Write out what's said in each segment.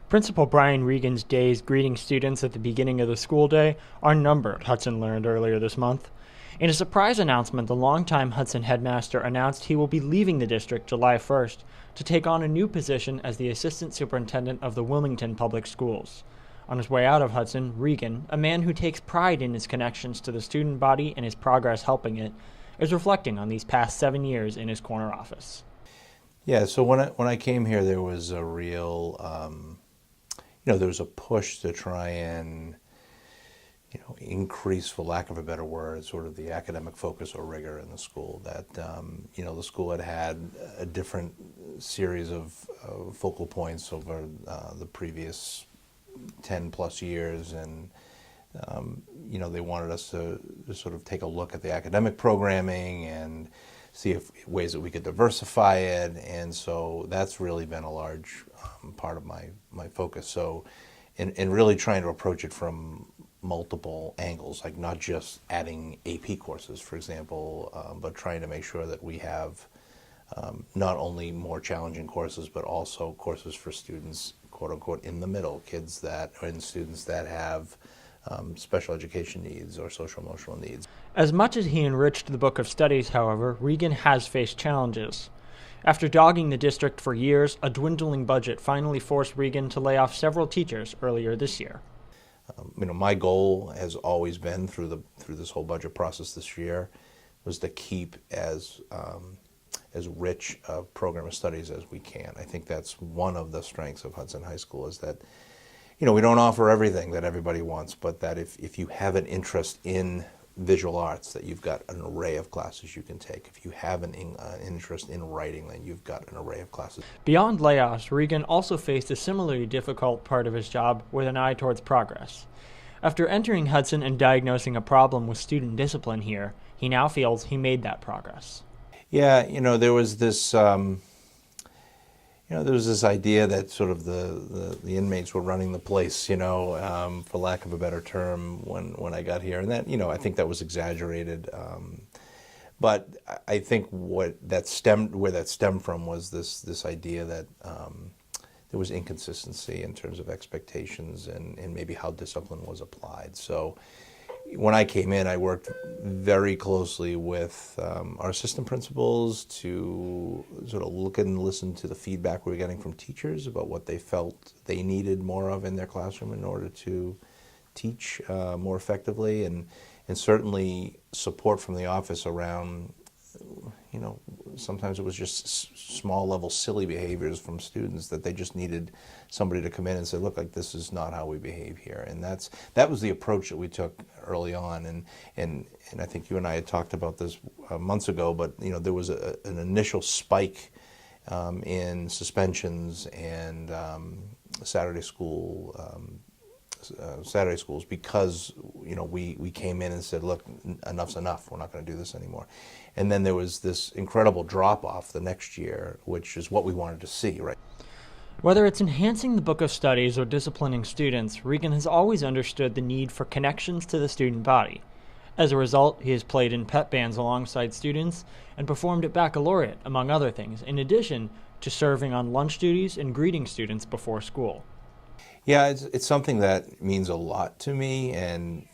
Principal Brian Reagan's days greeting students at the beginning of the school day are numbered, Hudson learned earlier this month. In a surprise announcement, the longtime Hudson headmaster announced he will be leaving the district July 1st to take on a new position as the Assistant Superintendent of the Wilmington Public Schools. On his way out of Hudson, Reagan, a man who takes pride in his connections to the student body and his progress helping it, is reflecting on these past 7 years in his corner office. Yeah, so when I came here, there was a real, there was a push to try and, increase, for lack of a better word, sort of the academic focus or rigor in the school. That, the school had a different series of focal points over the previous 10 plus years, and they wanted us to sort of take a look at the academic programming and see if ways that we could diversify it, and so that's really been a large part of my focus. So, and really trying to approach it from multiple angles, like not just adding AP courses, for example, but trying to make sure that we have not only more challenging courses, but also courses for students, quote unquote, in the middle, kids that, and students that have special education needs or social emotional needs. As much as he enriched the book of studies, however, Reagan has faced challenges. After dogging the district for years, a dwindling budget finally forced Reagan to lay off several teachers earlier this year. My goal has always been through this whole budget process this year was to keep as rich a program of studies as we can. I think that's one of the strengths of Hudson High School, is that we don't offer everything that everybody wants, but that if you have an interest in visual arts, that you've got an array of classes you can take. If you have an interest in writing, then you've got an array of classes. Beyond layoffs, Reagan also faced a similarly difficult part of his job with an eye towards progress. After entering Hudson and diagnosing a problem with student discipline here, he now feels he made that progress. Yeah, there was this there was this idea that sort of the inmates were running the place, for lack of a better term, when I got here, and that I think that was exaggerated. But I think where that stemmed from was this idea that there was inconsistency in terms of expectations and maybe how discipline was applied. So when I came in, I worked very closely with our assistant principals to sort of look and listen to the feedback we were getting from teachers about what they felt they needed more of in their classroom in order to teach more effectively, and certainly support from the office around, sometimes it was just small level silly behaviors from students that they just needed somebody to come in and say, look, like, this is not how we behave here. And that was the approach that we took early on, and I think you and I had talked about this months ago, but there was an initial spike in suspensions and Saturday schools because we came in and said, look, enough's enough, we're not going to do this anymore. And then there was this incredible drop off the next year, which is what we wanted to see, right? Whether it's enhancing the book of studies or disciplining students, Reagan has always understood the need for connections to the student body. As a result, he has played in pep bands alongside students and performed at baccalaureate, among other things, in addition to serving on lunch duties and greeting students before school. Yeah, it's something that means a lot to me, and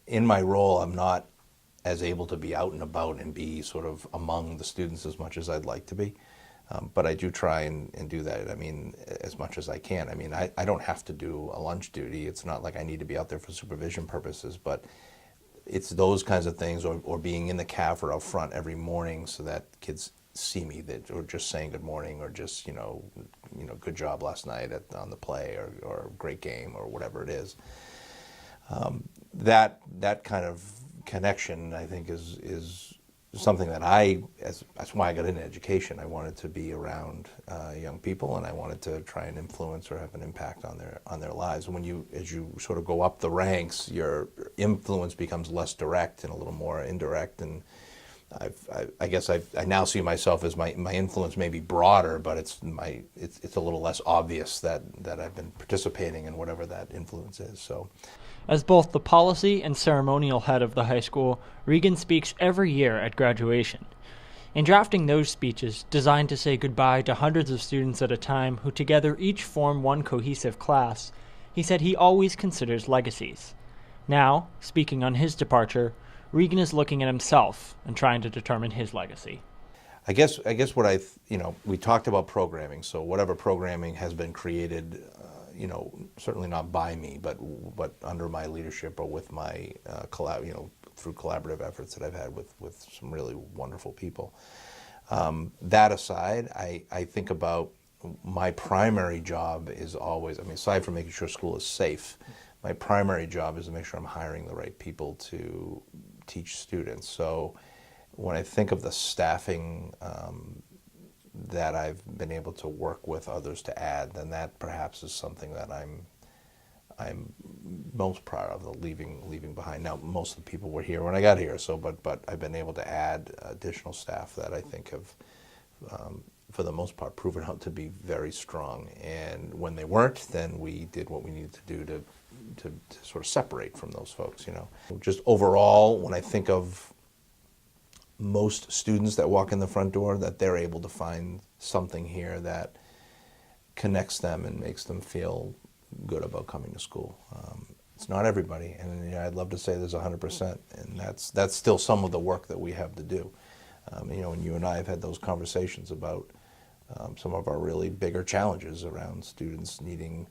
in my role, I'm not as able to be out and about and be sort of among the students as much as I'd like to be, but I do try and do that. As much as I can. I don't have to do a lunch duty. It's not like I need to be out there for supervision purposes, but it's those kinds of things, or being in the caf or out front every morning so that kids see me, or just saying good morning, or just good job last night on the play, or great game, or whatever it is. That kind of connection, I think, is something that that's why I got into education. I wanted to be around young people, and I wanted to try and influence or have an impact on their lives. And as you sort of go up the ranks, your influence becomes less direct and a little more indirect. And I guess I now see myself as my influence may be broader, but it's a little less obvious that I've been participating in whatever that influence is. So, as both the policy and ceremonial head of the high school, Reagan speaks every year at graduation. In drafting those speeches, designed to say goodbye to hundreds of students at a time who together each form one cohesive class, he said he always considers legacies. Now, speaking on his departure, Reagan is looking at himself and trying to determine his legacy. I guess what we talked about programming. So whatever programming has been created, certainly not by me, but under my leadership or with my through collaborative efforts that I've had with some really wonderful people. That aside, I think about my primary job is always, aside from making sure school is safe, my primary job is to make sure I'm hiring the right people to teach students. So when I think of the staffing that I've been able to work with others to add, then that perhaps is something that I'm most proud of, leaving behind. Now, most of the people were here when I got here, so but I've been able to add additional staff that I think have, for the most part, proven out to be very strong. And when they weren't, then we did what we needed to do to sort of separate from those folks. Just overall, when I think of most students that walk in the front door, that they're able to find something here that connects them and makes them feel good about coming to school. It's not everybody, and I'd love to say there's 100%, and that's still some of the work that we have to do. And you and I have had those conversations about some of our really bigger challenges around students needing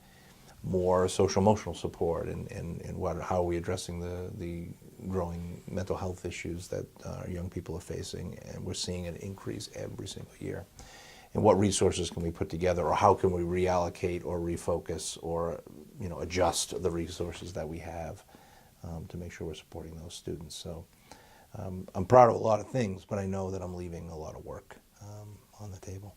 more social-emotional support, and how are we addressing the growing mental health issues that our young people are facing, and we're seeing an increase every single year. And what resources can we put together, or how can we reallocate or refocus or adjust the resources that we have to make sure we're supporting those students. So I'm proud of a lot of things, but I know that I'm leaving a lot of work on the table.